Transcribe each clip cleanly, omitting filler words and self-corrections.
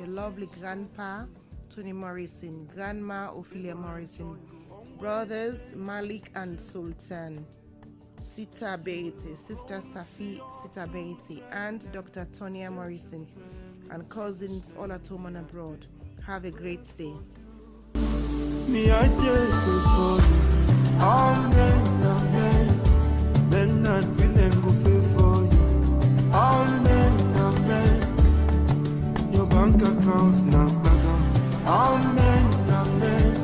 your lovely grandpa, Tony Morrison, grandma, Ophelia Morrison, brothers, Malik and Sultan, Sita Beite, Sister Safi Sita Beite, and Dr. Tonya Morrison, and cousins all at home and abroad. Have a great day. Me, I did before you. Amen, amen. Then I go for you. Amen, amen. Your bank account's not back up. Amen, amen.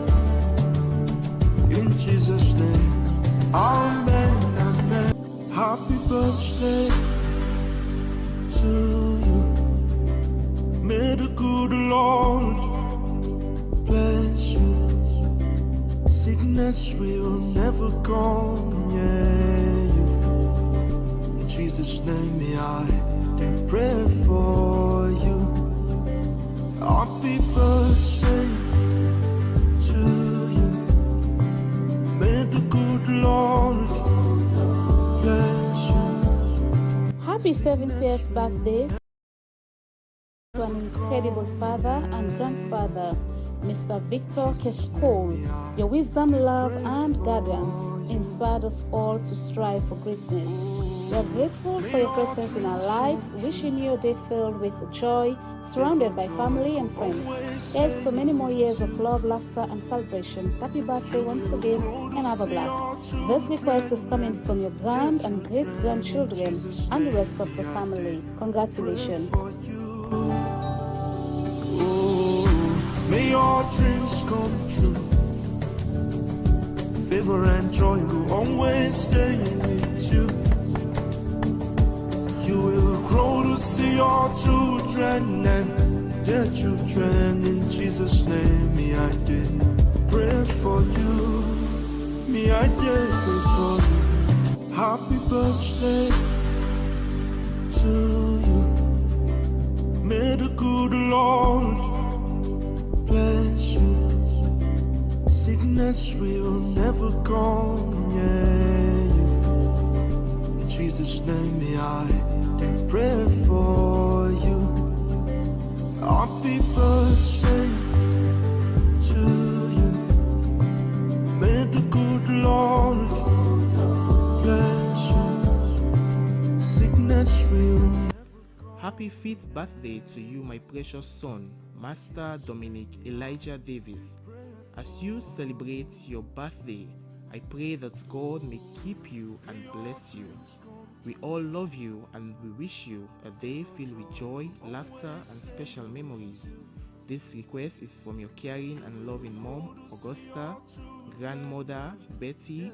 In Jesus' name. Amen, amen. Happy birthday to you. May the good Lord bless you. Sickness will never come near you. In Jesus' name, may I pray for you. Happy birthday to you. May the good Lord bless you. Happy 70th birthday to an incredible father and grandfather, Mr. Victor Keshkol. Your wisdom, love, and guidance inspired us all to strive for greatness. We are grateful for your presence in our lives, wishing you a day filled with joy, surrounded by family and friends. Here's so many more years of love, laughter, and celebrations. Happy birthday once again, and have a blast. This request is coming from your grand and great-grandchildren and the rest of the family. Congratulations. May your dreams come true. Favor and joy will always stay with you. You will grow to see your children and their children. In Jesus' name, me I did pray for you. Me I did pray for you. Happy birthday to you. May the good Lord bless you. Sickness will never come near you. In Jesus' name, may I pray for you. Happy birthday to you. May the good Lord bless you. Sickness will never come. Happy 5th birthday to you, my precious son, Master Dominic Elijah Davis. As you celebrate your birthday, I pray that God may keep you and bless you. We all love you and we wish you a day filled with joy, laughter, and special memories. This request is from your caring and loving mom, Augusta, grandmother, Betty,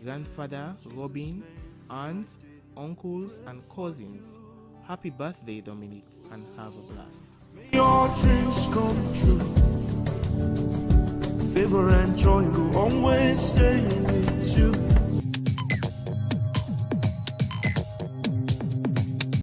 grandfather, Robin, aunt, uncles, and cousins. Happy birthday, Dominic, and have a blast. Your dreams come true. Favor and joy will always stay in